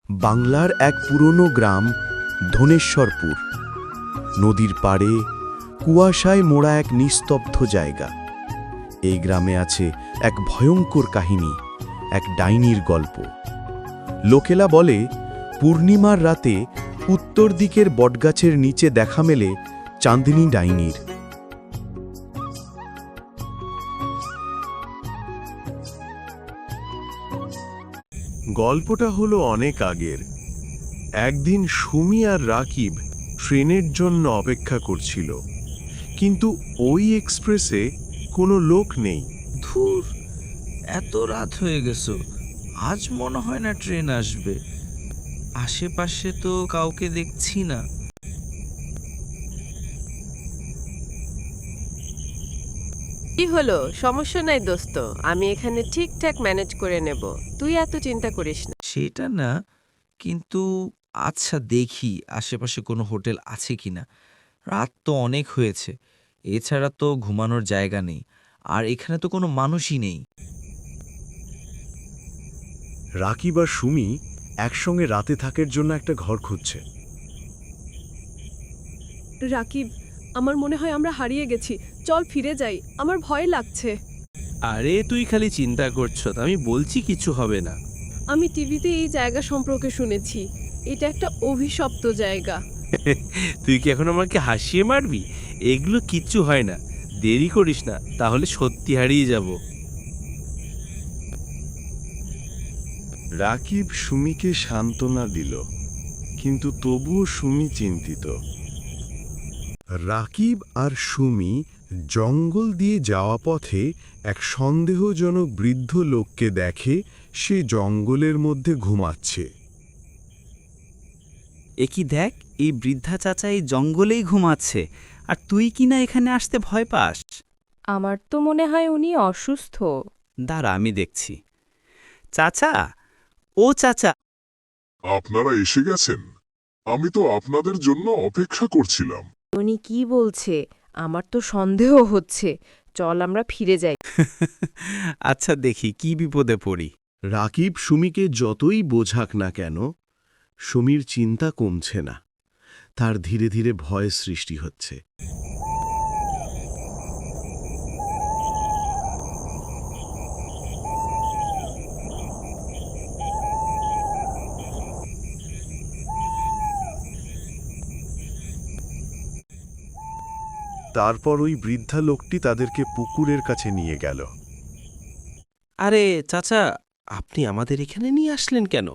বাংলার এক পুরনো গ্রাম ধনেশ্বরপুর। নদীর পাড়ে কুয়াশায় মোড়া এক নিস্তব্ধ জায়গা। এই গ্রামে আছে এক ভয়ঙ্কর কাহিনী, এক ডাইনির গল্প। লোকেলা বলে পূর্ণিমার রাতে উত্তর দিকের বটগাছের নিচে দেখা মেলে চাঁদনী ডাইনির। গল্পটা হলো অনেক আগের। একদিন সুমি আর রাকিব ট্রেনের জন্য অপেক্ষা করছিল, কিন্তু ওই এক্সপ্রেসে কোনো লোক নেই। ধুর, এত রাত হয়ে গেছে, আজ মনে হয় না ট্রেন আসবে। আশেপাশে তো কাউকে দেখছি না। কি হলো? সমস্যা নাই দোস্ত, আমি এখানে ঠিকঠাক ম্যানেজ করে নেব, তুই এত চিন্তা করিস না। সেটা না, কিন্তু আচ্ছা দেখি আশেপাশে কোনো হোটেল আছে কিনা। রাত তো অনেক হয়েছে, এছাড়া তো ঘুমানোর জায়গা নেই, আর এখানে তো কোনো মানুষই নেই। রাকিব আর সুমি একসঙ্গে রাতে থাকার জন্য একটা ঘর খুঁজছে। রাকিব, আমার মনে হয় আমরা হারিয়ে গেছি, চল ফিরে যাই, আমার ভয় লাগছে। আরে তুই খালি চিন্তা করছো, আমি বলছি কিছু হবে না। আমি টিভিতে এই জায়গা সম্পর্কে শুনেছি, এটা একটা অভিশপ্ত জায়গা। তুই কি এখন আমাকে হাসিয়ে মারবি? এগুলো কিচ্ছু হয় না, দেরি করিস না, তাহলে সত্যি হারিয়ে যাব। রাকিব সুমিকে সান্ত্বনা দিল, কিন্তু তবুও সুমি চিন্তিত। রাকিব আর সুমি জঙ্গল দিয়ে যাওয়া পথে এক সন্দেহজনক বৃদ্ধ লোককে দেখে। সে জঙ্গলের মধ্যে ঘুমাচ্ছে। একি দেখ, এই বৃদ্ধা চাচা এই জঙ্গলেই ঘুমাচ্ছে, আর তুই কিনা এখানে আসতে ভয় পাস। আমার তো মনে হয় উনি অসুস্থ। দাঁড়া, আমি দেখছি। চাচা, ও চাচা। আপনারা এসে গেছেন? আমি তো আপনাদের জন্য অপেক্ষা করছিলাম। উনি কি বলছে? আমার তো সন্দেহ হচ্ছে, চল আমরা ফিরে যাই। আচ্ছা দেখি কি বিপদে পড়ি। রাকিব সুমিকে যতই বোঝাক না কেন, সুমির চিন্তা কমছে না। তার ধীরে ধীরে ভয় সৃষ্টি হচ্ছে। তারপর ওই বৃদ্ধা লোকটি তাদেরকে পুকুরের কাছে নিয়ে গেল। আরে চাচা, আপনি আমাদের এখানে নিয়ে আসলেন কেন?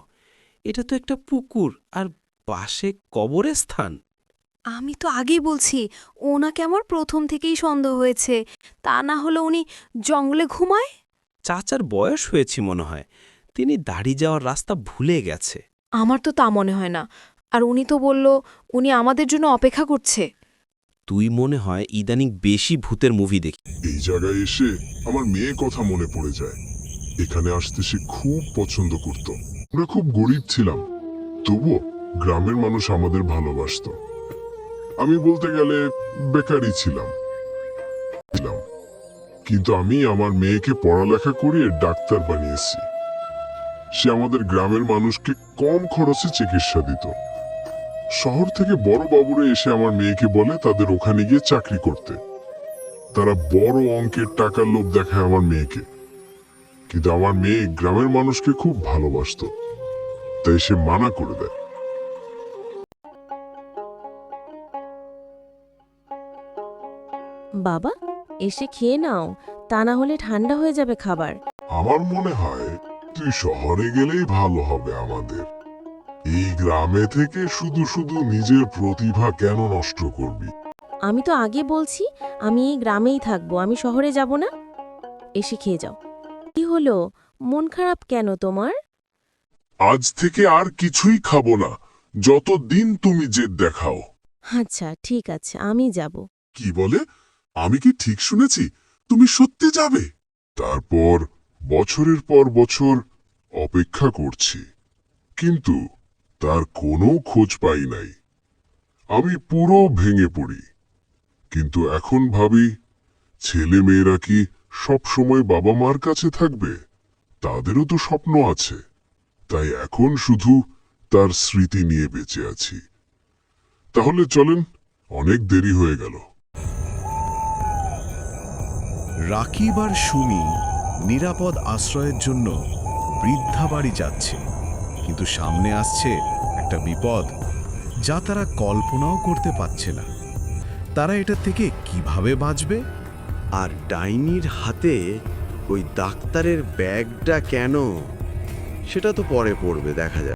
এটা তো একটা পুকুর, আর পাশে কবরের স্থান। আমি তো আগেই বলছি, ওনাকে আমার প্রথম থেকেই সন্দেহ হয়েছে। তা না হলে উনি জঙ্গলে ঘুমায়? চাচার বয়স হয়েছে মনে হয়, তিনি দাড়ি যাওয়ার রাস্তা ভুলে গেছে। আমার তো তা মনে হয় না। আর উনি তো বলল উনি আমাদের জন্য অপেক্ষা করছে। তুই মনে হয় ইদানিং বেশি ভূতের মুভি দেখি। এই জায়গায় এসে আমার মেয়ে কথা মনে পড়ে যায়। এখানে আসতে সে খুব পছন্দ করত। আমরা খুব গরিব ছিলাম, তবুও গ্রামের মানুষ আমাদের ভালোবাসত। আমি বলতে গেলে বেকারই ছিলাম, কিন্তু আমি আমার মেয়েকে পড়ালেখা করিয়ে ডাক্তার বানিয়েছি। সে আমাদের গ্রামের মানুষকে কম খরচে চিকিৎসা দিত। শহর থেকে বড় বাবুরা এসে আমার মেয়েকে বলে তাদের ওখানে গিয়ে চাকরি করতে। তারা বড় অঙ্কের টাকার লোভ দেখায় আমার মেয়েকে, কিন্তু আমার মেয়ে গ্রামের মানুষকে খুব ভালোবাসত, তাই সে মানা করে দেয়। বাবা, এসে খেয়ে নাও, তা না হলে ঠান্ডা হয়ে যাবে খাবার। আমার মনে হয় তুই শহরে গেলেই ভালো হবে আমাদের। এই গ্রামে থেকে শুধু শুধু নিজের প্রতিভা কেন নষ্ট করবি? আমি তো আগে বলছি আমি এই গ্রামেই থাকবো, আমি শহরে যাব না। এসে খেয়ে যাও। কি হলো, মন খারাপ কেন তোমার? আজ থেকে আর কিছুই খাবো না যতদিন তুমি জেদ দেখাও। আচ্ছা ঠিক আছে, আমি যাব। কি বলে? আমি কি ঠিক শুনেছি? তুমি সত্যি যাবে? তারপর বছরের পর বছর অপেক্ষা করছি, কিন্তু তার কোনো খোঁজ পাই নাই। আমি পুরো ভেঙে পড়ি। কিন্তু এখন ভাবি, ছেলে মেয়েরা কি সব সময় বাবা মার কাছে থাকবে? তাদেরও তো স্বপ্ন আছে। তাই এখন শুধু তার স্মৃতি নিয়ে বেঁচে আছি। তাহলে চলেন, অনেক দেরি হয়ে গেল। রাকিব আর সুমি নিরাপদ আশ্রয়ের জন্য বৃদ্ধা বাড়ি যাচ্ছে, কিন্তু সামনে আসছে একটা বিপদ যা তারা কল্পনাও করতে পারছে না। তারা এটা থেকে কিভাবে বাঁচবে? আর ডাইনির হাতে ওই ডাক্তারের ব্যাগটা কেন, সেটা তো পরে পড়বে, দেখা যাবে।